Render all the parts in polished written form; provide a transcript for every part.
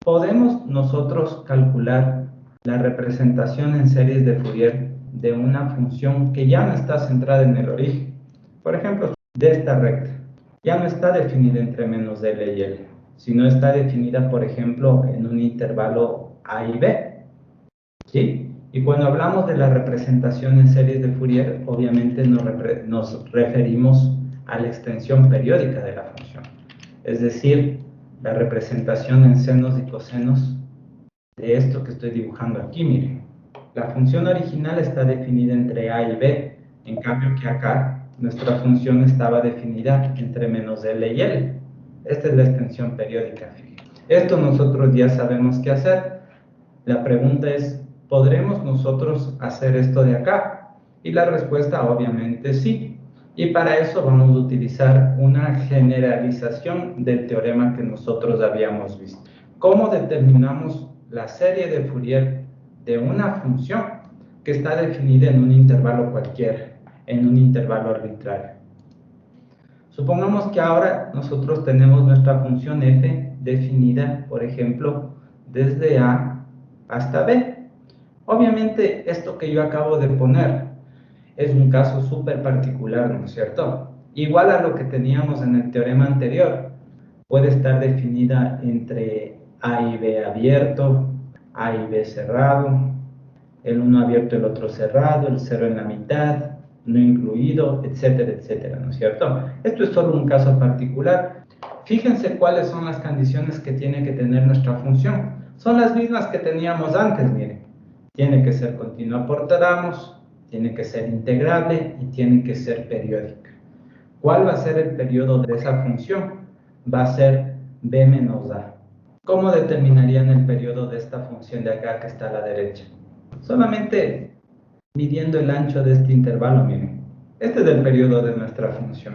Podemos nosotros calcular la representación en series de Fourier de una función que ya no está centrada en el origen. Por ejemplo, de esta recta. Ya no está definida entre menos L y L, sino está definida, por ejemplo, en un intervalo A y B. ¿Sí? Y cuando hablamos de la representación en series de Fourier, obviamente nos referimos a la extensión periódica de la función. Es decir, la representación en senos y cosenos de esto que estoy dibujando aquí, miren. La función original está definida entre A y B, en cambio que acá nuestra función estaba definida entre menos L y L. Esta es la extensión periódica. Esto nosotros ya sabemos qué hacer. La pregunta es, ¿podremos nosotros hacer esto de acá? Y la respuesta obviamente sí. Y para eso vamos a utilizar una generalización del teorema que nosotros habíamos visto. ¿Cómo determinamos la serie de Fourier de una función que está definida en un intervalo cualquiera, en un intervalo arbitrario? Supongamos que ahora nosotros tenemos nuestra función f definida, por ejemplo, desde A hasta B. Obviamente, esto que yo acabo de poner es un caso súper particular, ¿no es cierto? Igual a lo que teníamos en el teorema anterior, puede estar definida entre A y B abierto, A y B cerrado, el uno abierto, el otro cerrado, el cero en la mitad, no incluido, etcétera, etcétera, ¿no es cierto? Esto es solo un caso particular. Fíjense cuáles son las condiciones que tiene que tener nuestra función. Son las mismas que teníamos antes, miren. Tiene que ser continua por tramos, tiene que ser integrable y tiene que ser periódica. ¿Cuál va a ser el periodo de esa función? Va a ser b menos a. ¿Cómo determinarían el periodo de esta función de acá que está a la derecha? Solamente midiendo el ancho de este intervalo, miren. Este es el periodo de nuestra función.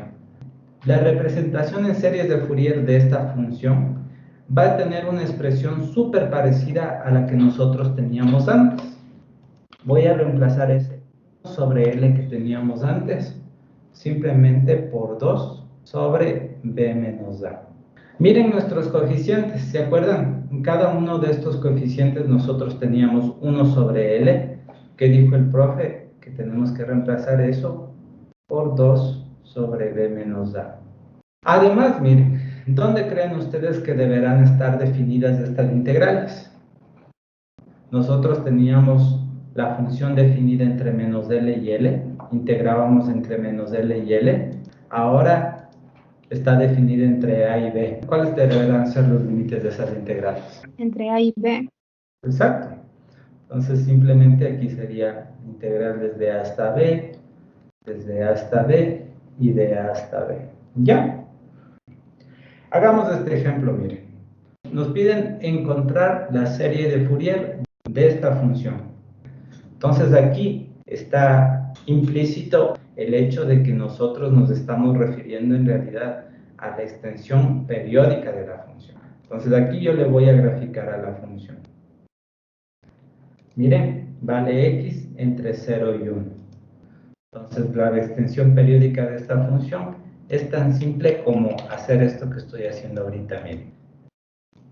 La representación en series de Fourier de esta función va a tener una expresión súper parecida a la que nosotros teníamos antes. Voy a reemplazar ese sobre L que teníamos antes simplemente por 2 sobre B menos A. Miren nuestros coeficientes, ¿se acuerdan? En cada uno de estos coeficientes nosotros teníamos 1 sobre L, que dijo el profe que tenemos que reemplazar eso por 2 sobre B menos A. Además, miren, ¿dónde creen ustedes que deberán estar definidas estas integrales? Nosotros teníamos la función definida entre menos L y L, integrábamos entre menos L y L, ahora está definida entre A y B. ¿Cuáles deberán ser los límites de esas integrales? Entre A y B. Exacto. Entonces simplemente aquí sería integral desde A hasta B, desde A hasta B y de A hasta B. ¿Ya? Hagamos este ejemplo, miren. Nos piden encontrar la serie de Fourier de esta función. Entonces aquí está implícito el hecho de que nosotros nos estamos refiriendo en realidad a la extensión periódica de la función. Entonces aquí yo le voy a graficar a la función. Miren, vale x entre 0 y 1. Entonces la extensión periódica de esta función es tan simple como hacer esto que estoy haciendo ahorita, miren.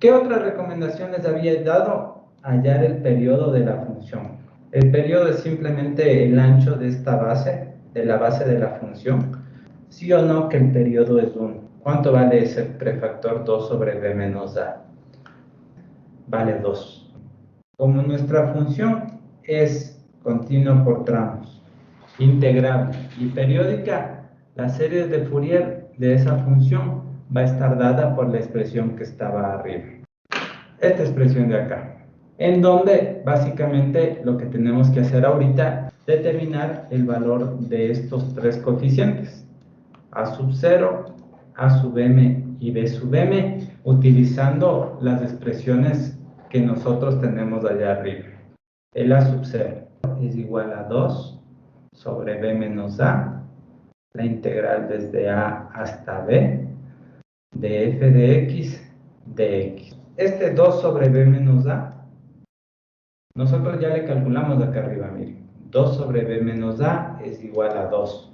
¿Qué otras recomendaciones había dado? Hallar el periodo de la función. El periodo es simplemente el ancho de esta base, de la base de la función. Sí o no que el periodo es 1. ¿Cuánto vale ese prefactor 2 sobre b menos a? Vale 2. Como nuestra función es continua por tramos, integrable y periódica, la serie de Fourier de esa función va a estar dada por la expresión que estaba arriba. Esta expresión de acá, en donde básicamente lo que tenemos que hacer ahorita es determinar el valor de estos tres coeficientes, a sub 0, a sub m y b sub m, utilizando las expresiones que nosotros tenemos allá arriba. El a sub 0 es igual a 2 sobre b menos a, la integral desde a hasta b, de f de x dx. Este 2 sobre b menos a, nosotros ya le calculamos acá arriba, miren. 2 sobre b menos a es igual a 2.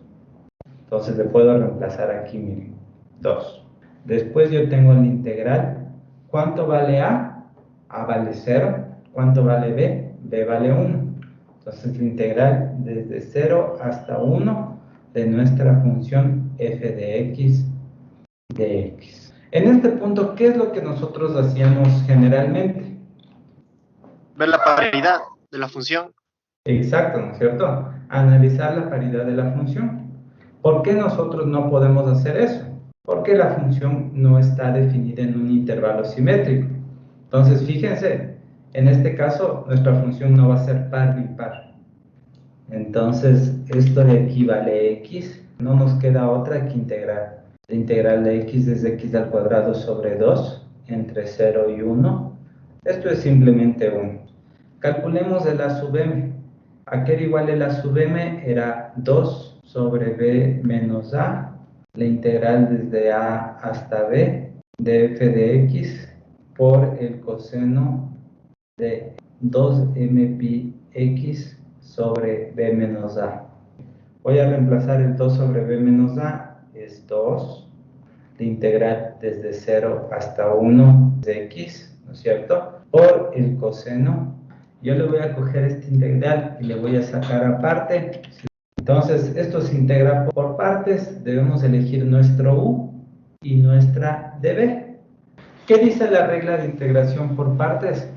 Entonces le puedo reemplazar aquí, miren, 2. Después yo tengo la integral. ¿Cuánto vale a? A vale 0. ¿Cuánto vale B? B vale 1. Entonces la integral desde 0 hasta 1 de nuestra función f de x de x. En este punto, ¿qué es lo que nosotros hacíamos generalmente? Ver la paridad de la función. Exacto, ¿no es cierto? Analizar la paridad de la función. ¿Por qué nosotros no podemos hacer eso? Porque la función no está definida en un intervalo simétrico. Entonces, fíjense, en este caso, nuestra función no va a ser par ni impar. Entonces, esto de aquí vale x, no nos queda otra que integrar. La integral de x es x al cuadrado sobre 2 entre 0 y 1. Esto es simplemente 1. Calculemos el a sub m. ¿A qué era igual el a sub m? Era 2 sobre b menos a, la integral desde a hasta b de f de x por el coseno de 2m pi x sobre b menos a. Voy a reemplazar el 2 sobre b menos a, es 2, la integral desde 0 hasta 1 de x, ¿no es cierto? Por el coseno. Yo le voy a coger esta integral y le voy a sacar aparte. Entonces, esto se integra por partes. Debemos elegir nuestro u y nuestra db. ¿Qué dice la regla de integración por partes?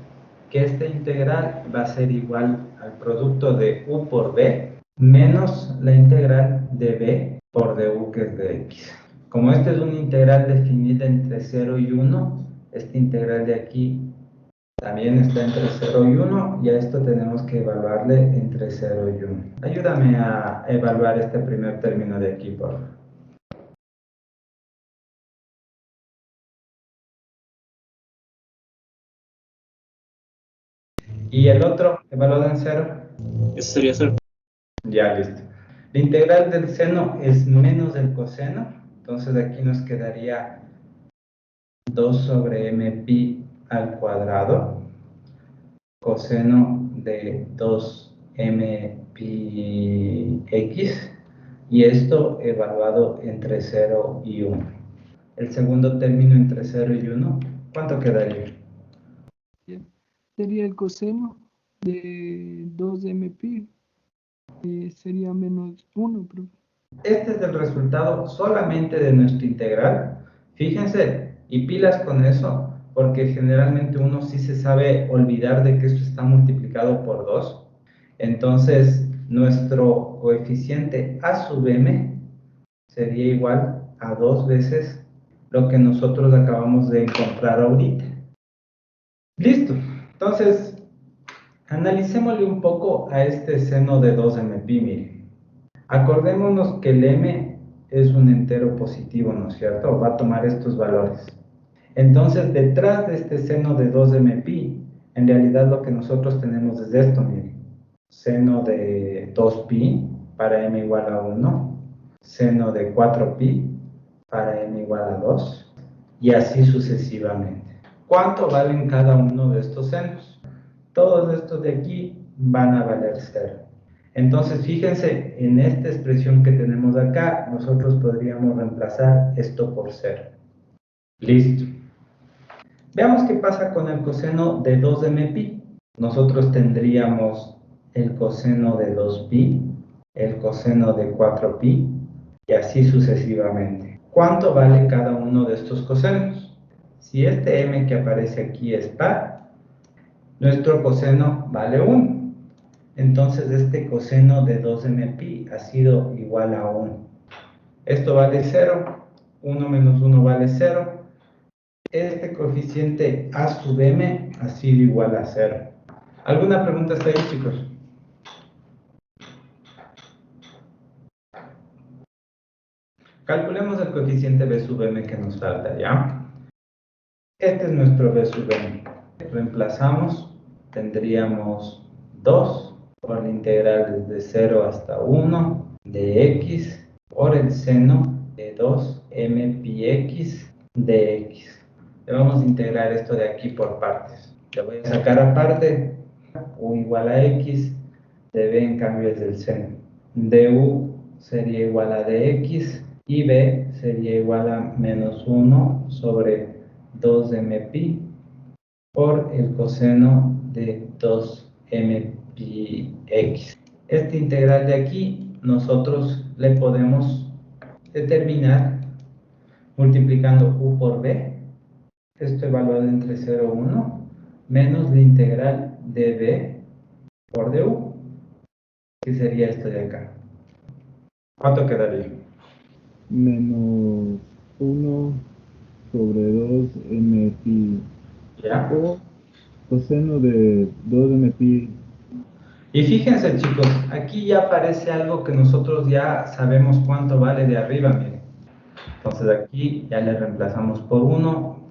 Que esta integral va a ser igual al producto de u por b menos la integral de b por du, que es de x. Como esta es una integral definida entre 0 y 1, esta integral de aquí también está entre 0 y 1, y a esto tenemos que evaluarle entre 0 y 1. Ayúdame a evaluar este primer término de aquí, por favor. ¿Y el otro, evaluado en 0? Eso sería 0. Ya, listo. La integral del seno es menos el coseno, entonces aquí nos quedaría 2 sobre m pi al cuadrado, coseno de 2m pi x, y esto evaluado entre 0 y 1. El segundo término entre 0 y 1, ¿cuánto quedaría? Sería el coseno de 2m pi, sería menos 1, pero Este es el resultado solamente de nuestra integral. Fíjense, y pilas con eso, porque generalmente uno sí se sabe olvidar de que esto está multiplicado por 2. Entonces, nuestro coeficiente a sub m sería igual a 2 veces lo que nosotros acabamos de encontrar ahorita. Listo. Entonces, analicémosle un poco a este seno de 2m pi, miren. Acordémonos que el m es un entero positivo, ¿no es cierto? Va a tomar estos valores. Entonces, detrás de este seno de 2m pi, en realidad lo que nosotros tenemos es esto, miren. Seno de 2pi para m igual a 1, seno de 4pi para m igual a 2, y así sucesivamente. ¿Cuánto valen cada uno de estos senos? Todos estos de aquí van a valer 0. Entonces, fíjense, en esta expresión que tenemos acá, nosotros podríamos reemplazar esto por 0. Listo. Veamos qué pasa con el coseno de 2m pi. Nosotros tendríamos el coseno de 2pi, el coseno de 4pi, y así sucesivamente. ¿Cuánto vale cada uno de estos cosenos? Si este m que aparece aquí es par, nuestro coseno vale 1. Entonces, este coseno de 2m pi ha sido igual a 1. Esto vale 0. 1 menos 1 vale 0. Este coeficiente a sub m ha sido igual a 0. ¿Alguna pregunta hasta ahí, chicos? Calculemos el coeficiente b sub m que nos falta, ¿ya? Este es nuestro b sub m. Reemplazamos, tendríamos 2 por la integral desde 0 hasta 1 de x por el seno de 2m pi x de x. Le vamos a integrar esto de aquí por partes. Le voy a sacar aparte u igual a x, de b en cambio es del seno. Du sería igual a dx y b sería igual a menos 1 sobre 2m pi por el coseno de 2mπx. Este integral de aquí nosotros le podemos determinar multiplicando u por b, esto evaluado entre 0 y 1, menos la integral de b por du, que sería esto de acá. ¿Cuánto quedaría? Menos 1 sobre 2m pi ¿Ya? o coseno de 2m pi. Y fíjense, chicos, aquí ya aparece algo que nosotros ya sabemos cuánto vale de arriba, miren. Entonces aquí ya le reemplazamos por 1.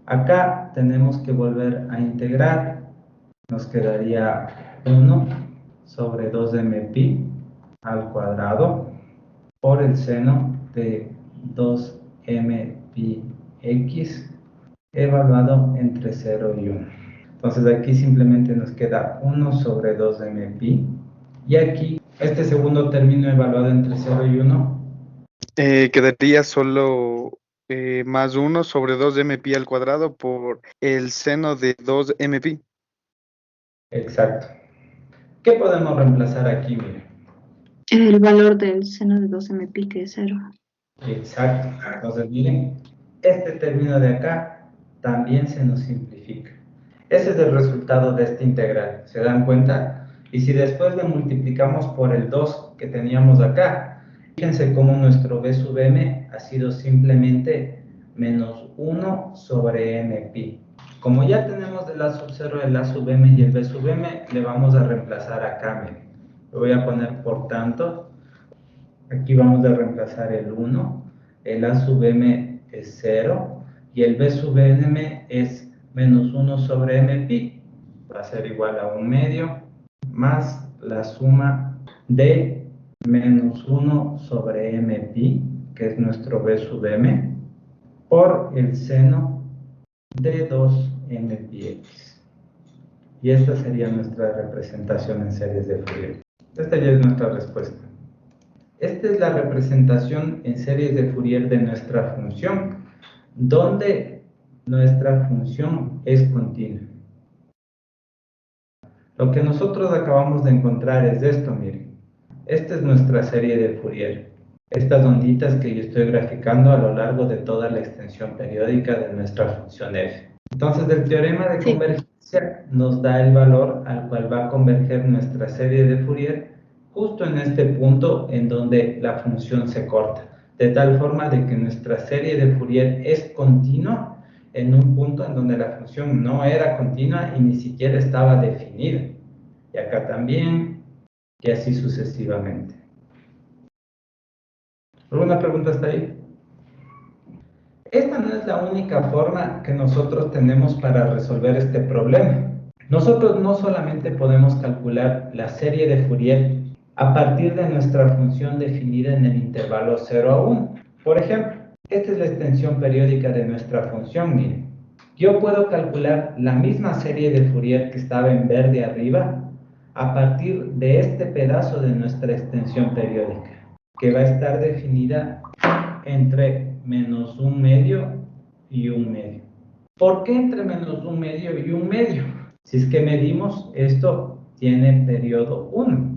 Acá tenemos que volver a integrar. Nos quedaría 1 sobre 2m pi al cuadrado por el seno de 2m pi x evaluado entre 0 y 1. Entonces aquí simplemente nos queda 1 sobre 2m pi. Y aquí, este segundo término evaluado entre 0 y 1. Quedaría solo más 1 sobre 2m pi al cuadrado por el seno de 2m pi. Exacto. ¿Qué podemos reemplazar aquí? Mire. El valor del seno de 2m pi, que es 0. Exacto. Entonces, miren, este término de acá también se nos simplifica. Ese es el resultado de esta integral. ¿Se dan cuenta? Y si después le multiplicamos por el 2 que teníamos acá, fíjense cómo nuestro b sub m ha sido simplemente menos 1 sobre m pi. Como ya tenemos el a sub 0, el a sub m y el b sub m, le vamos a reemplazar acá. Miren. Lo voy a poner por tanto. Aquí vamos a reemplazar el 1, el a sub m es 0 y el b sub m es menos 1 sobre m pi. Va a ser igual a 1 medio más la suma de menos 1 sobre m pi, que es nuestro b sub m, por el seno de 2m pi x. Y esta sería nuestra representación en series de Fourier. Esta ya es nuestra respuesta. Esta es la representación en series de Fourier de nuestra función, donde nuestra función es continua. Lo que nosotros acabamos de encontrar es esto, miren. Esta es nuestra serie de Fourier. Estas onditas que yo estoy graficando a lo largo de toda la extensión periódica de nuestra función f. Entonces, el teorema de convergencia nos da el valor al cual va a converger nuestra serie de Fourier justo en este punto en donde la función se corta, de tal forma de que nuestra serie de Fourier es continua en un punto en donde la función no era continua y ni siquiera estaba definida. Y acá también, y así sucesivamente. ¿Alguna pregunta hasta ahí? Esta no es la única forma que nosotros tenemos para resolver este problema. Nosotros no solamente podemos calcular la serie de Fourier a partir de nuestra función definida en el intervalo 0 a 1. Por ejemplo, esta es la extensión periódica de nuestra función, miren. Yo puedo calcular la misma serie de Fourier que estaba en verde arriba a partir de este pedazo de nuestra extensión periódica, que va a estar definida entre menos 1 medio y 1 medio. ¿Por qué entre menos 1 medio y 1 medio? Si es que medimos, esto tiene periodo 1.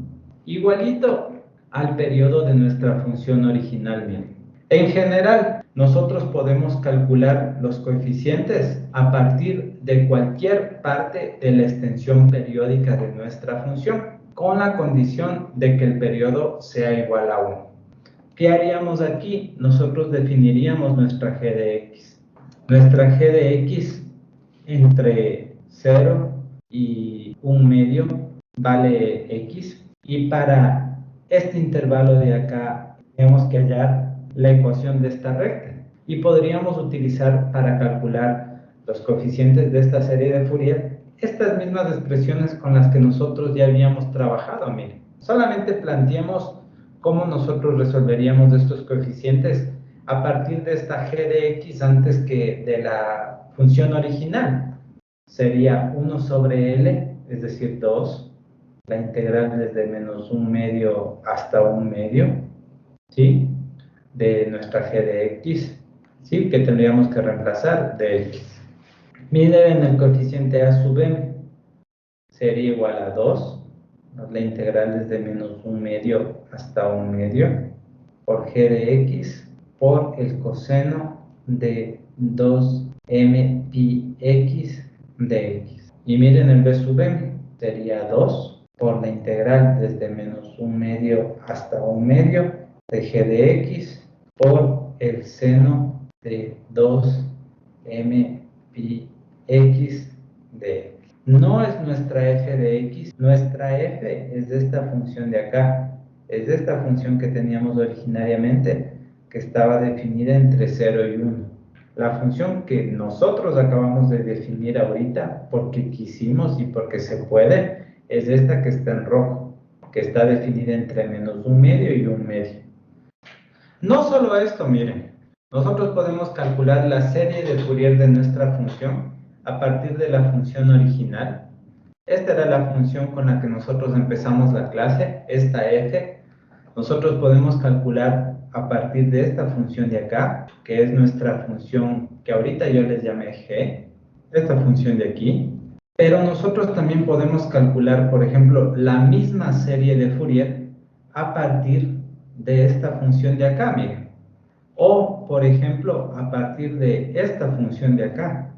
Igualito al periodo de nuestra función original, miren. En general, nosotros podemos calcular los coeficientes a partir de cualquier parte de la extensión periódica de nuestra función, con la condición de que el periodo sea igual a 1. ¿Qué haríamos aquí? Nosotros definiríamos nuestra g de x. Nuestra g de x entre 0 y 1 medio vale x. Y para este intervalo de acá, tenemos que hallar la ecuación de esta recta. Y podríamos utilizar para calcular los coeficientes de esta serie de Fourier estas mismas expresiones con las que nosotros ya habíamos trabajado. Miren, solamente planteemos cómo nosotros resolveríamos estos coeficientes a partir de esta g de x antes que de la función original. Sería 1 sobre L, es decir, 2. La integral desde menos 1 medio hasta 1 medio, ¿sí? De nuestra g de x, ¿sí? Que tendríamos que reemplazar de x. Miren el coeficiente a sub m, sería igual a 2, la integral desde menos 1/2 hasta 1/2, por g de x, por el coseno de 2m pi x de x. Y miren el b sub m, sería 2 por la integral desde menos 1/2 hasta 1/2 de g de x, por el seno de 2m pi x de x. No es nuestra f de x, nuestra f es de esta función de acá, es de esta función que teníamos originariamente, que estaba definida entre 0 y 1. La función que nosotros acabamos de definir ahorita, porque quisimos y porque se puede, es esta que está en rojo, que está definida entre menos 1/2 y 1/2. No solo esto, miren, nosotros podemos calcular la serie de Fourier de nuestra función a partir de la función original. Esta era la función con la que nosotros empezamos la clase, esta f. Nosotros podemos calcular a partir de esta función de acá, que es nuestra función que ahorita yo les llamé g, esta función de aquí. Pero nosotros también podemos calcular, por ejemplo, la misma serie de Fourier a partir de esta función de acá, miren. O, por ejemplo, a partir de esta función de acá.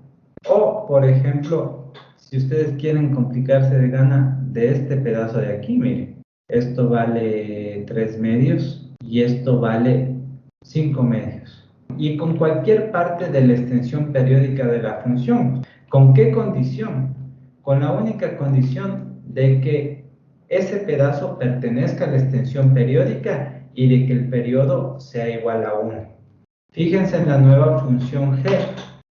O, por ejemplo, si ustedes quieren complicarse de gana, de este pedazo de aquí, miren. Esto vale 3 medios y esto vale 5 medios. Y con cualquier parte de la extensión periódica de la función. ¿Con qué condición? Con la única condición de que ese pedazo pertenezca a la extensión periódica y de que el periodo sea igual a 1. Fíjense en la nueva función g,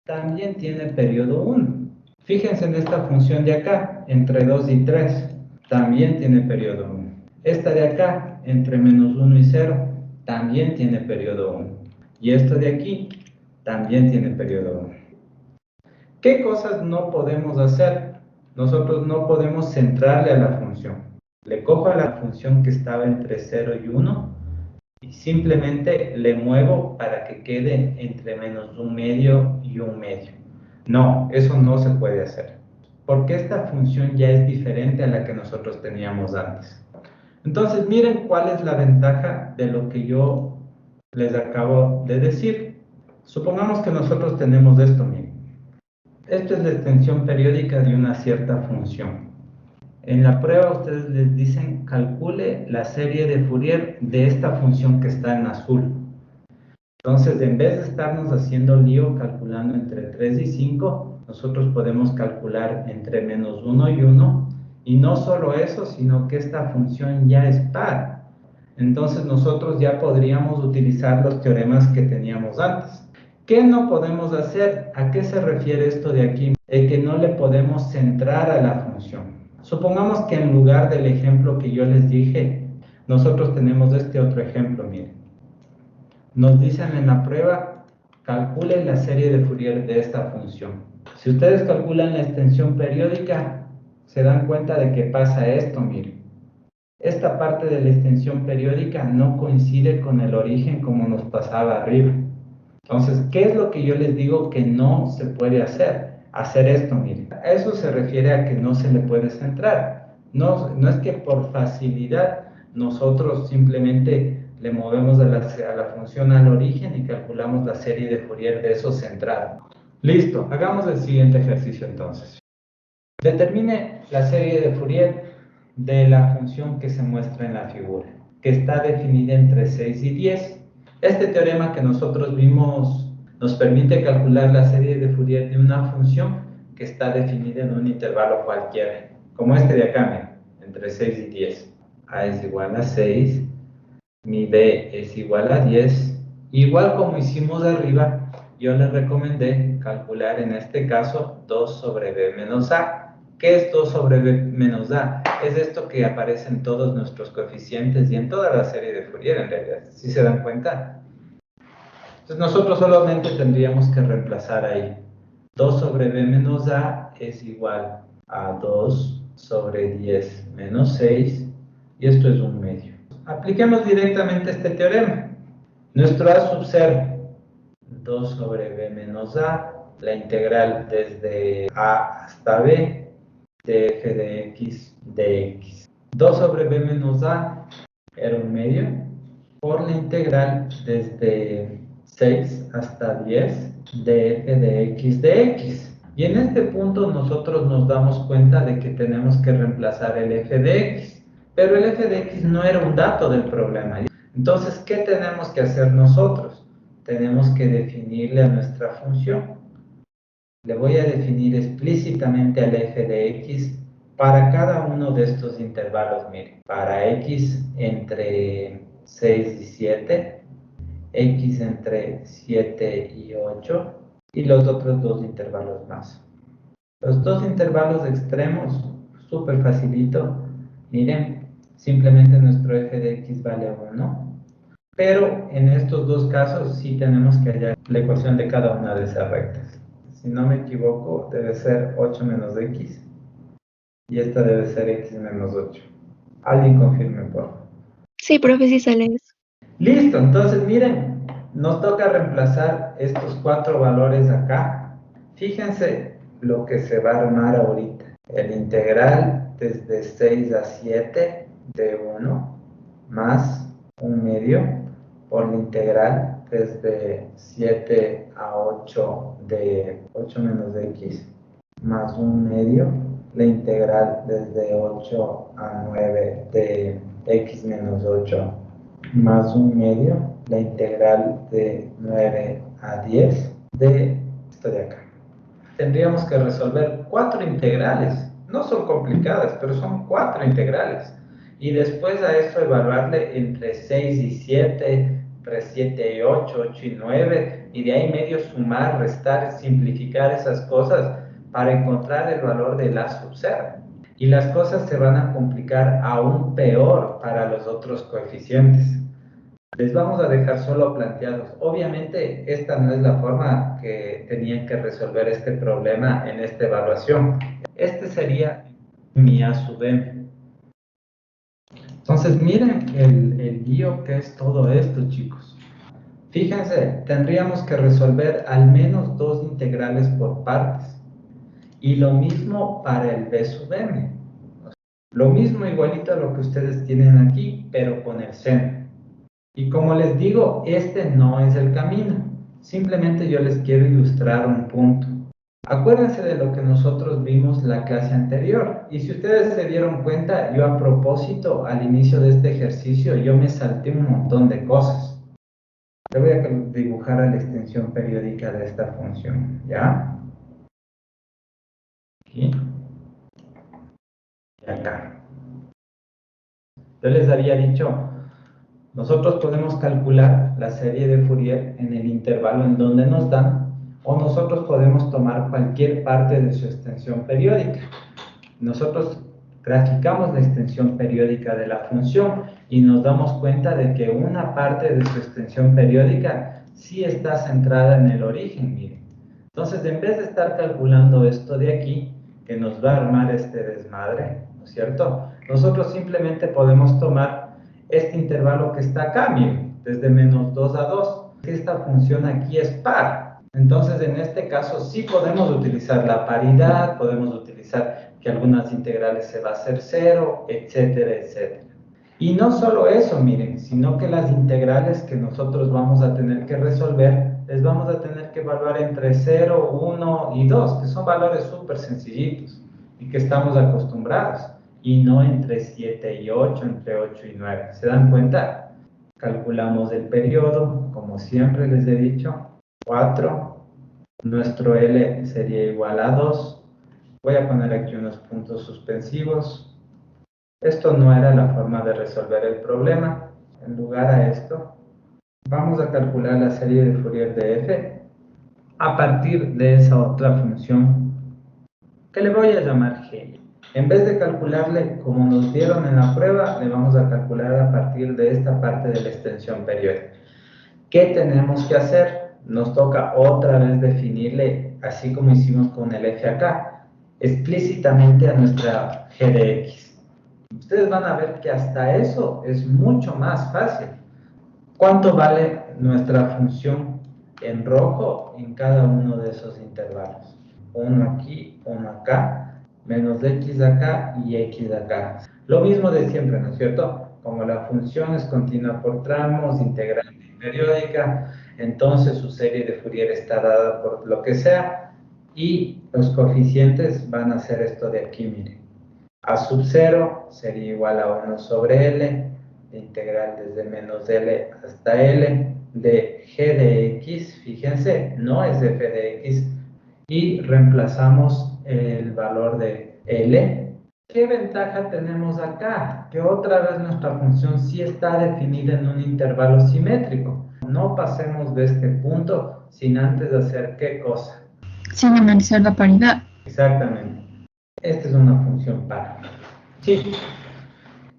también tiene periodo 1. Fíjense en esta función de acá, entre 2 y 3, también tiene periodo 1. Esta de acá, entre menos 1 y 0, también tiene periodo 1. Y esto de aquí, también tiene periodo 1. ¿Qué cosas no podemos hacer? Nosotros no podemos centrarle a la función. Le cojo a la función que estaba entre 0 y 1 y simplemente le muevo para que quede entre menos 1/2 y 1/2. No, eso no se puede hacer, porque esta función ya es diferente a la que nosotros teníamos antes. Entonces, miren cuál es la ventaja de lo que yo les acabo de decir. Supongamos que nosotros tenemos esto, miren. Esto es la extensión periódica de una cierta función. En la prueba ustedes les dicen calcule la serie de Fourier de esta función que está en azul. Entonces, en vez de estarnos haciendo lío calculando entre 3 y 5, nosotros podemos calcular entre menos 1 y 1. Y no solo eso, sino que esta función ya es par. Entonces, nosotros ya podríamos utilizar los teoremas que teníamos antes. ¿Qué no podemos hacer? ¿A qué se refiere esto de aquí? De que no le podemos centrar a la función. Supongamos que en lugar del ejemplo que yo les dije, nosotros tenemos este otro ejemplo, miren. Nos dicen en la prueba, calcule la serie de Fourier de esta función. Si ustedes calculan la extensión periódica, se dan cuenta de que pasa esto, miren. Esta parte de la extensión periódica no coincide con el origen como nos pasaba arriba. Entonces, ¿qué es lo que yo les digo que no se puede hacer? Hacer esto, miren. A eso se refiere a que no se le puede centrar. No es que por facilidad nosotros simplemente le movemos a la función al origen y calculamos la serie de Fourier de eso centrado. Listo, hagamos el siguiente ejercicio entonces. Determine la serie de Fourier de la función que se muestra en la figura, que está definida entre 6 y 10. Este teorema que nosotros vimos nos permite calcular la serie de Fourier de una función que está definida en un intervalo cualquiera, como este de acá, miren, entre 6 y 10. A es igual a 6, mi B es igual a 10. Igual como hicimos arriba, yo les recomendé calcular en este caso 2 sobre B menos A. ¿Qué es 2 sobre B menos A? Es esto que aparece en todos nuestros coeficientes y en toda la serie de Fourier en realidad, ¿sí se dan cuenta? Entonces nosotros solamente tendríamos que reemplazar ahí. 2 sobre B menos A es igual a 2 sobre 10 menos 6 y esto es 1/2. Apliquemos directamente este teorema. Nuestro A sub 0, 2 sobre B menos A la integral desde a hasta b de f de x de x. 2 sobre b menos a era 1/2 por la integral desde 6 hasta 10 de f de x de x. Y en este punto nosotros nos damos cuenta de que tenemos que reemplazar el f de x. Pero el f de x no era un dato del problema. Entonces, ¿qué tenemos que hacer nosotros? Tenemos que definirle a nuestra función. Le voy a definir explícitamente al f de x para cada uno de estos intervalos. Miren, para x entre 6 y 7, x entre 7 y 8 y los otros dos intervalos más. Los dos intervalos extremos, súper facilito. Miren, simplemente nuestro f de x vale 1. Pero en estos dos casos sí tenemos que hallar la ecuación de cada una de esas rectas. Si no me equivoco, debe ser 8 menos x. Y esta debe ser x menos 8. Alguien confirme, por favor. Sí, profe, sí sale eso. Listo, entonces miren, nos toca reemplazar estos 4 valores acá. Fíjense lo que se va a armar ahorita. El integral desde 6 a 7 de 1 más 1/2 por la integral desde 7 a 8 de 8 menos x más 1/2 la integral desde 8 a 9 de x menos 8 más 1/2 la integral de 9 a 10 de esto de acá. Tendríamos que resolver 4 integrales. No son complicadas, pero son 4 integrales. Y después a esto evaluarle entre 6 y 7, entre 7 y 8, 8 y 9, y de ahí medio sumar, restar, simplificar esas cosas para encontrar el valor del a sub 0. Y las cosas se van a complicar aún peor para los otros coeficientes. Les vamos a dejar solo planteados. Obviamente, esta no es la forma que tenían que resolver este problema en esta evaluación. Este sería mi a sub m. Entonces, miren el lío que es todo esto, chicos. Fíjense, tendríamos que resolver al menos 2 integrales por partes. Y lo mismo para el b sub m. Lo mismo igualito a lo que ustedes tienen aquí, pero con el seno. Y como les digo, este no es el camino. Simplemente yo les quiero ilustrar un punto. Acuérdense de lo que nosotros vimos la clase anterior. Y si ustedes se dieron cuenta, yo a propósito, al inicio de este ejercicio, yo me salté un montón de cosas. Le voy a dibujar a la extensión periódica de esta función, ¿ya? Aquí. Y acá. Yo les había dicho, nosotros podemos calcular la serie de Fourier en el intervalo en donde nos dan, o nosotros podemos tomar cualquier parte de su extensión periódica. Nosotros graficamos la extensión periódica de la función y nos damos cuenta de que una parte de su extensión periódica sí está centrada en el origen, miren. Entonces, en vez de estar calculando esto de aquí, que nos va a armar este desmadre, ¿no es cierto? Nosotros simplemente podemos tomar este intervalo que está acá, miren, desde menos 2 a 2. Esta función aquí es par. Entonces, en este caso, sí podemos utilizar la paridad, podemos utilizar que algunas integrales se va a hacer 0, etcétera, etcétera. Y no solo eso, miren, sino que las integrales que nosotros vamos a tener que resolver, les vamos a tener que evaluar entre 0, 1 y 2, que son valores súper sencillitos y que estamos acostumbrados, y no entre 7 y 8, entre 8 y 9. ¿Se dan cuenta? Calculamos el periodo, como siempre les he dicho, 4, nuestro L sería igual a 2. Voy a poner aquí unos puntos suspensivos. Esto no era la forma de resolver el problema. En lugar a esto, vamos a calcular la serie de Fourier de f a partir de esa otra función que le voy a llamar g. En vez de calcularle como nos dieron en la prueba, le vamos a calcular a partir de esta parte de la extensión periódica. ¿Qué tenemos que hacer? Nos toca otra vez definirle, así como hicimos con el f acá, explícitamente a nuestra g de x. Ustedes van a ver que hasta eso es mucho más fácil. ¿Cuánto vale nuestra función en rojo en cada uno de esos intervalos. Uno aquí, uno acá, menos x acá y x acá. Lo mismo de siempre, ¿no es cierto? Como la función es continua por tramos, integrante y periódica, entonces su serie de Fourier está dada por lo que sea y los coeficientes van a ser esto de aquí, miren. A sub 0 sería igual a 1 sobre L, de integral desde menos L hasta L, de g de x, fíjense, no es de f de x, y reemplazamos el valor de L. ¿Qué ventaja tenemos acá? Que otra vez nuestra función sí está definida en un intervalo simétrico. No pasemos de este punto sin antes hacer ¿qué cosa? Sin analizar la paridad. Exactamente. Esta es una función par. Sí.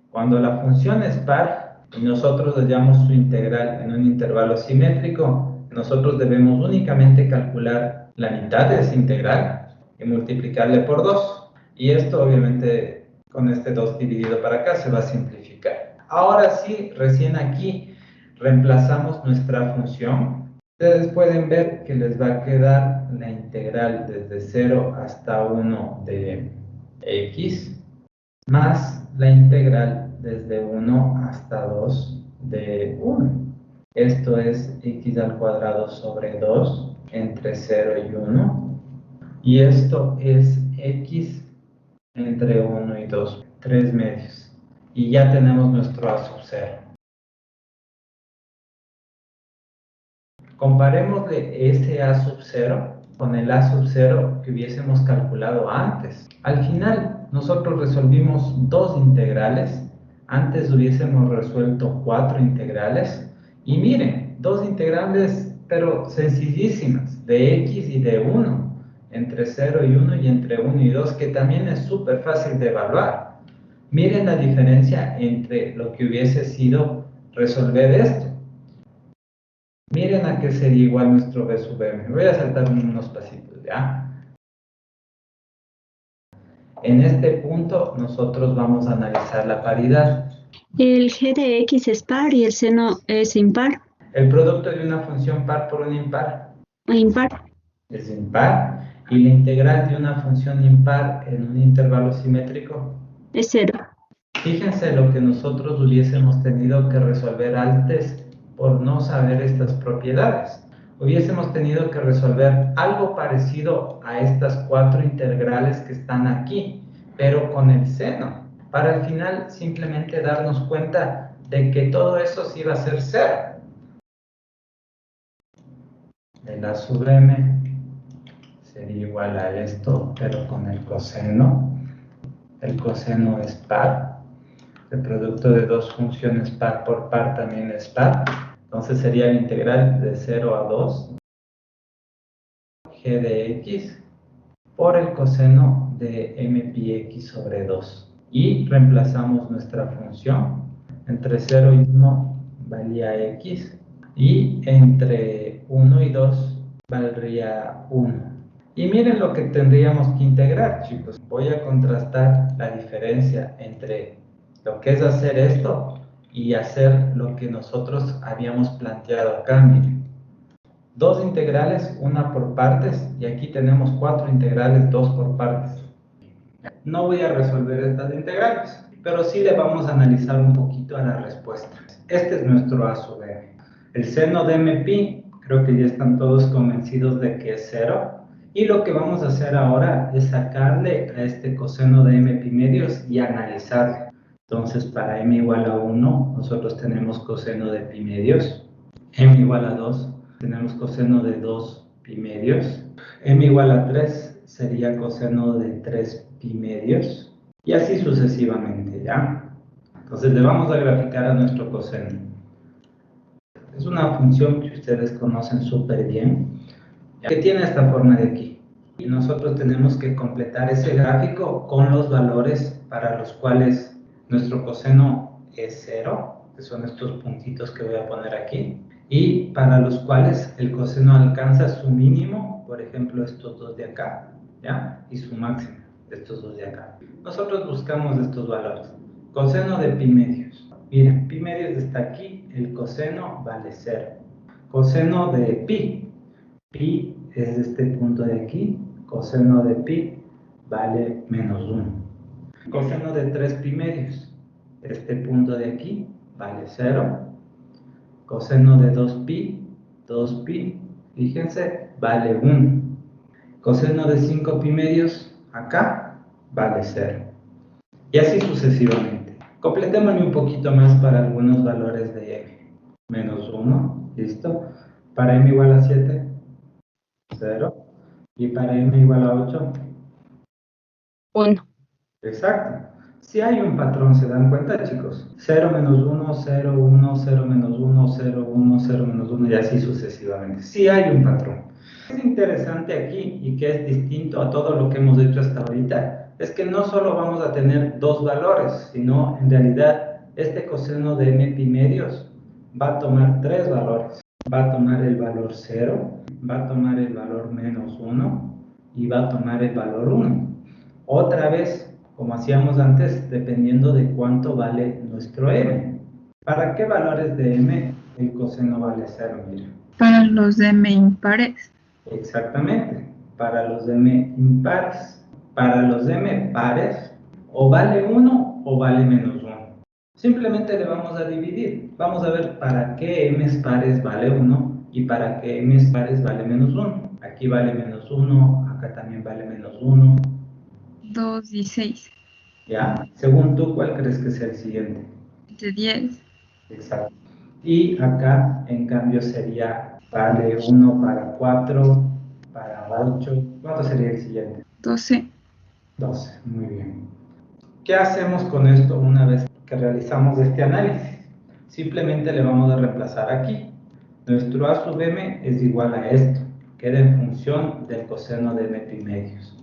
Cuando la función es par y nosotros hallamos su integral en un intervalo simétrico, nosotros debemos únicamente calcular la mitad de esa integral y multiplicarle por 2. Y esto obviamente con este 2 dividido para acá se va a simplificar. Ahora sí, recién aquí reemplazamos nuestra función. Ustedes pueden ver que les va a quedar la integral desde 0 hasta 1 de x más la integral desde 1 hasta 2 de 1. Esto es x al cuadrado sobre 2 entre 0 y 1. Y esto es x entre 1 y 2, 3 medios. Y ya tenemos nuestro a sub 0. Comparémosle ese a sub 0 con el a sub 0 que hubiésemos calculado antes. Al final, nosotros resolvimos 2 integrales. Antes hubiésemos resuelto 4 integrales. Y miren, 2 integrales, pero sencillísimas, de x y de 1, entre 0 y 1 y entre 1 y 2, que también es súper fácil de evaluar. Miren la diferencia entre lo que hubiese sido resolver esto. Miren a qué sería igual nuestro B sub m. Voy a saltar unos pasitos, ¿ya? En este punto nosotros vamos a analizar la paridad. El g de x es par y el seno es impar. El producto de una función par por un impar Impar. es impar. Y la integral de una función impar en un intervalo simétrico Es 0. Fíjense lo que nosotros hubiésemos tenido que resolver antes por no saber estas propiedades. Hubiésemos tenido que resolver algo parecido a estas 4 integrales que están aquí, pero con el seno, para al final simplemente darnos cuenta de que todo eso sí va a ser 0. El a sub m sería igual a esto, pero con el coseno. El coseno es par. El producto de dos funciones par por par también es par. Entonces sería la integral de 0 a 2 g de x por el coseno de m pi x sobre 2. Y reemplazamos nuestra función. Entre 0 y 1 valía x y entre 1 y 2 valdría 1. Y miren lo que tendríamos que integrar, chicos. Voy a contrastar la diferencia entre lo que es hacer esto y hacer lo que nosotros habíamos planteado acá, miren. 2 integrales, una por partes, y aquí tenemos 4 integrales, 2 por partes. No voy a resolver estas integrales, pero sí le vamos a analizar un poquito a la respuesta. Este es nuestro a sub m. El seno de m pi, creo que ya están todos convencidos de que es 0. Y lo que vamos a hacer ahora es sacarle a este coseno de m pi medios y analizarlo. Entonces, para m igual a 1, nosotros tenemos coseno de pi medios. M igual a 2, tenemos coseno de 2 pi medios. M igual a 3 sería coseno de 3 pi medios. Y así sucesivamente, ¿ya? Entonces, le vamos a graficar a nuestro coseno. Es una función que ustedes conocen súper bien, que tiene esta forma de aquí. Y nosotros tenemos que completar ese gráfico con los valores para los cuales nuestro coseno es 0, que son estos puntitos que voy a poner aquí, y para los cuales el coseno alcanza su mínimo, por ejemplo, estos dos de acá, ¿ya? Y su máximo, estos dos de acá. Nosotros buscamos estos valores. Coseno de pi medios. Miren, pi medios está aquí, el coseno vale 0. Coseno de pi. Pi es este punto de aquí, coseno de pi vale menos 1. Coseno de 3 pi medios, este punto de aquí vale 0. Coseno de 2 pi, fíjense, vale 1. Coseno de 5 pi medios, acá, vale 0. Y así sucesivamente. Completémosle un poquito más para algunos valores de m. Menos 1, ¿listo? Para m igual a 7, 0. Y para m igual a 8, 1. exacto. Si hay un patrón, ¿se dan cuenta, chicos? 0 menos 1, 0, 1, 0 menos 1, 0, 1, 0 menos 1 y así sucesivamente. Si hay un patrón. Es interesante aquí y que es distinto a todo lo que hemos hecho hasta ahorita, es que no solo vamos a tener dos valores, sino en realidad este coseno de m pi medios va a tomar tres valores. Va a tomar el valor 0, va a tomar el valor menos 1 y va a tomar el valor 1. Otra vez, como hacíamos antes, dependiendo de cuánto vale nuestro m. ¿Para qué valores de m el coseno vale 0? Mira. Para los de m impares. Exactamente, para los m impares. Para los m pares, o vale 1 o vale menos 1. Simplemente le vamos a dividir. Vamos a ver para qué m pares vale 1 y para qué m pares vale menos 1. Aquí vale menos 1, acá también vale menos 1. 2 y 6. ¿Ya? Según tú, ¿cuál crees que sea el siguiente? De 10. Exacto. Y acá, en cambio, sería vale 1 para 4, para 8. ¿Cuánto sería el siguiente? 12. 12. Muy bien. ¿Qué hacemos con esto una vez que realizamos este análisis? Simplemente le vamos a reemplazar aquí. Nuestro a sub m es igual a esto. Queda en función del coseno de m pi medios.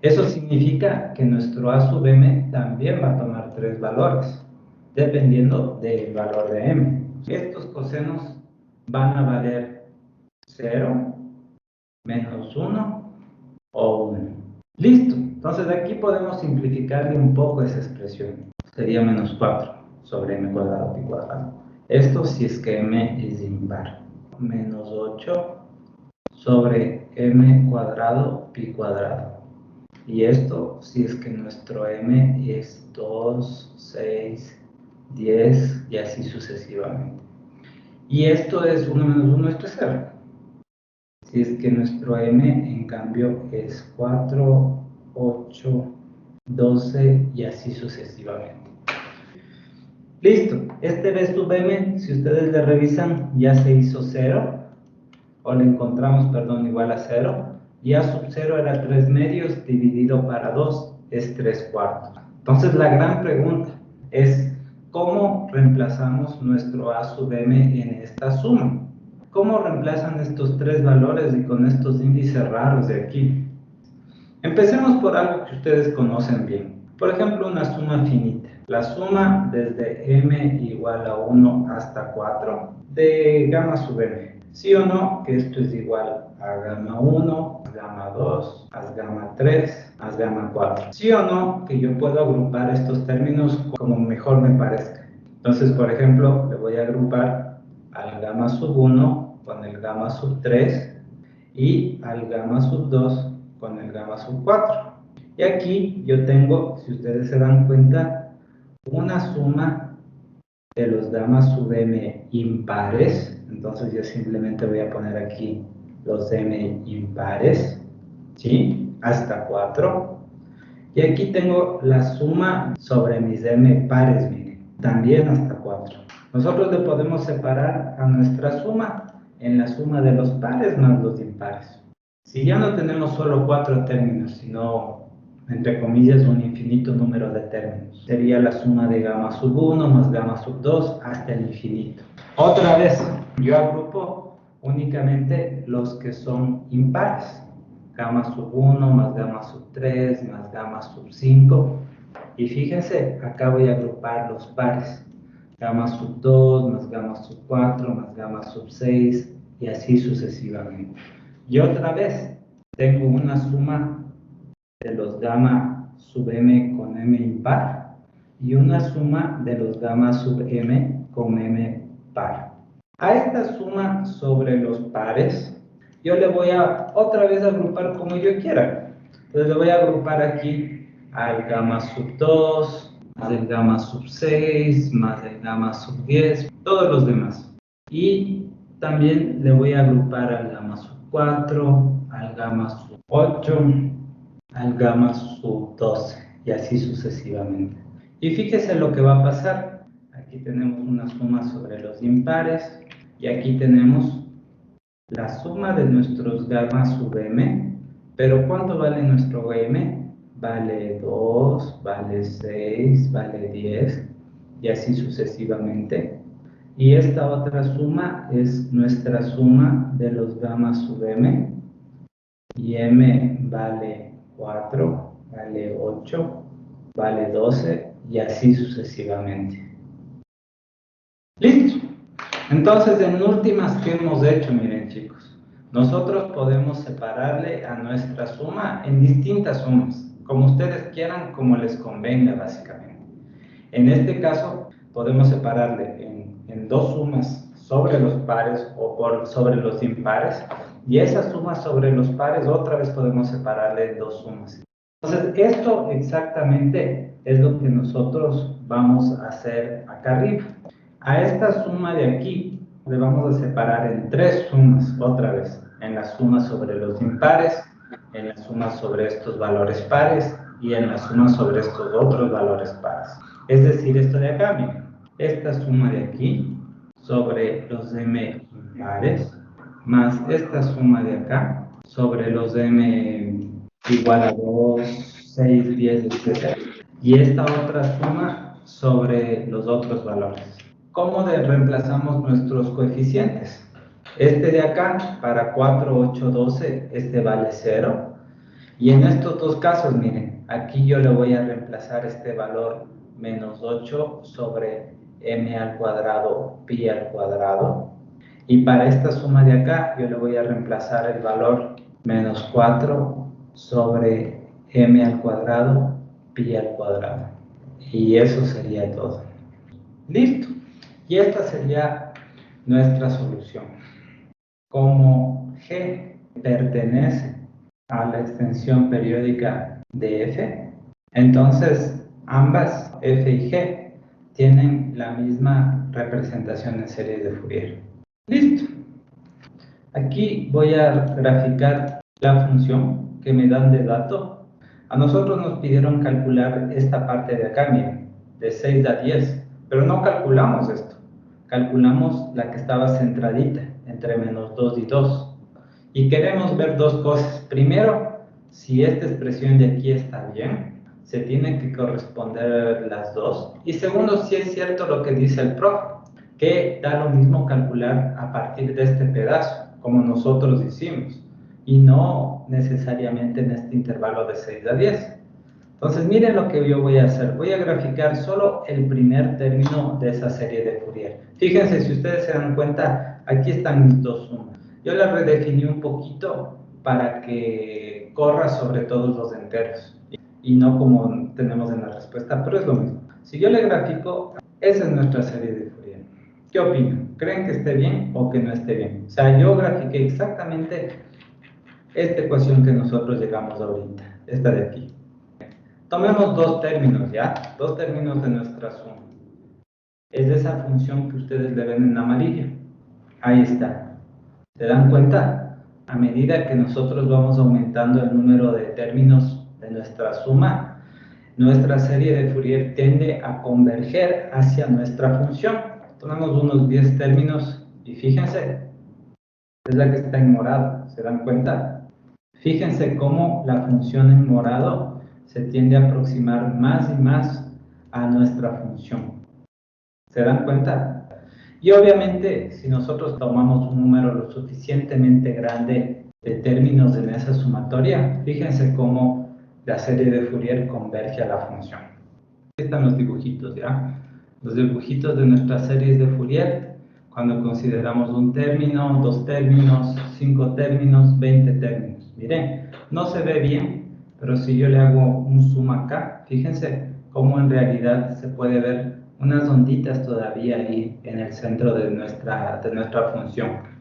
Eso significa que nuestro a sub m también va a tomar tres valores, dependiendo del valor de m. Estos cosenos van a valer 0, menos 1 o 1. Listo. Entonces aquí podemos simplificarle un poco esa expresión. Sería menos 4 sobre m cuadrado pi cuadrado. Esto si es que m es impar. Menos 8 sobre m cuadrado pi cuadrado. Y esto si es que nuestro m es 2, 6, 10 y así sucesivamente. Y esto es 1 menos 1, esto es 0. Si es que nuestro m en cambio es 4, 8, 12 y así sucesivamente. Listo, este b sub m, si ustedes le revisan, ya se hizo 0, o le encontramos, perdón, igual a 0, y a sub 0 era 3 medios dividido para 2, es 3 cuartos. Entonces la gran pregunta es, ¿cómo reemplazamos nuestro a sub m en esta suma? ¿Cómo reemplazan estos tres valores y con estos índices raros de aquí? Empecemos por algo que ustedes conocen bien. Por ejemplo, una suma finita. La suma desde m igual a 1 hasta 4 de gamma sub m. ¿Sí o no? Que esto es igual a gamma 1, a gamma 2, a gamma 3, a gamma 4. ¿Sí o no? Que yo puedo agrupar estos términos como mejor me parezca. Entonces, por ejemplo, le voy a agrupar al gamma sub 1 con el gamma sub 3 y al gamma sub 2 con el gamma sub 4. Y aquí yo tengo, si ustedes se dan cuenta, una suma de los gamma sub m impares. Entonces yo simplemente voy a poner aquí los m impares, ¿sí? Hasta 4. Y aquí tengo la suma sobre mis m pares, miren, también hasta 4. Nosotros le podemos separar a nuestra suma en la suma de los pares más los impares. Si ya no tenemos solo 4 términos, sino, entre comillas, un infinito número de términos, sería la suma de gamma sub 1 más gamma sub 2 hasta el infinito. Otra vez, yo agrupo únicamente los que son impares. Gamma sub 1 más gamma sub 3 más gamma sub 5. Y fíjense, acá voy a agrupar los pares. Gamma sub 2 más gamma sub 4 más gamma sub 6 y así sucesivamente. Y otra vez, tengo una suma de los gamma sub m con m impar y una suma de los gamma sub m con m par. A esta suma sobre los pares, yo le voy a otra vez agrupar como yo quiera. Entonces le voy a agrupar aquí al gamma sub 2, más el gamma sub 6, más el gamma sub 10, todos los demás. Y también le voy a agrupar al gamma sub 4, al gamma sub 8, al gamma sub 12 y así sucesivamente. Y fíjese lo que va a pasar. Aquí tenemos una suma sobre los impares y aquí tenemos la suma de nuestros gamma sub m. Pero ¿cuánto vale nuestro m? Vale 2, vale 6, vale 10 y así sucesivamente. Y esta otra suma es nuestra suma de los gamma sub m. Y m vale 4, vale 8, vale 12 y así sucesivamente. ¿Listo? Entonces, en últimas, ¿qué hemos hecho? Miren, chicos, nosotros podemos separarle a nuestra suma en distintas sumas, como ustedes quieran, como les convenga, básicamente. En este caso, podemos separarle en dos sumas sobre los pares o sobre los impares, y esa suma sobre los pares otra vez podemos separarle en dos sumas. Entonces, esto exactamente es lo que nosotros vamos a hacer acá arriba. A esta suma de aquí le vamos a separar en tres sumas otra vez, en la suma sobre los impares, en la suma sobre estos valores pares y en la suma sobre estos otros valores pares. Es decir, esto de acá, miren, esta suma de aquí sobre los m impares más esta suma de acá sobre los m igual a 2, 6, 10, etc. Y esta otra suma sobre los otros valores. ¿Cómo reemplazamos nuestros coeficientes? Este de acá, para 4, 8, 12, este vale 0. Y en estos dos casos, miren, aquí yo le voy a reemplazar este valor menos 8 sobre m al cuadrado pi al cuadrado. Y para esta suma de acá, yo le voy a reemplazar el valor menos 4 sobre m al cuadrado pi al cuadrado. Y eso sería todo. Listo. Y esta sería nuestra solución. Como G pertenece a la extensión periódica de F, entonces ambas F y G tienen la misma representación en series de Fourier. Listo. Aquí voy a graficar la función que me dan de dato. A nosotros nos pidieron calcular esta parte de acá, miren, de 6 a 10, pero no calculamos esto. Calculamos la que estaba centradita, entre menos 2 y 2. Y queremos ver dos cosas. Primero, si esta expresión de aquí está bien, se tienen que corresponder las dos. Y segundo, si es cierto lo que dice el profe, que da lo mismo calcular a partir de este pedazo, como nosotros hicimos, y no necesariamente en este intervalo de 6 a 10. Entonces, miren lo que yo voy a hacer. Voy a graficar solo el primer término de esa serie de Fourier. Fíjense, si ustedes se dan cuenta, aquí están mis dos sumas. Yo las redefiní un poquito para que corra sobre todos los enteros y no como tenemos en la respuesta, pero es lo mismo. Si yo le grafico, esa es nuestra serie de Fourier. ¿Qué opinan? ¿Creen que esté bien o que no esté bien? O sea, yo grafiqué exactamente esta ecuación que nosotros llegamos ahorita, esta de aquí. Tomemos dos términos, ¿ya? Dos términos de nuestra suma. Es de esa función que ustedes le ven en amarillo. Ahí está. ¿Se dan cuenta? A medida que nosotros vamos aumentando el número de términos de nuestra suma, nuestra serie de Fourier tiende a converger hacia nuestra función. Tomamos unos 10 términos y fíjense, es la que está en morado. ¿Se dan cuenta? Fíjense cómo la función en morado se tiende a aproximar más y más a nuestra función. ¿Se dan cuenta? Y obviamente, si nosotros tomamos un número lo suficientemente grande de términos en esa sumatoria, fíjense cómo la serie de Fourier converge a la función. Aquí están los dibujitos, ¿ya? Los dibujitos de nuestras series de Fourier, cuando consideramos un término, dos términos, 5 términos, 20 términos. Miren, no se ve bien, pero si yo le hago un zoom acá, fíjense cómo en realidad se puede ver unas onditas todavía ahí en el centro de nuestra función.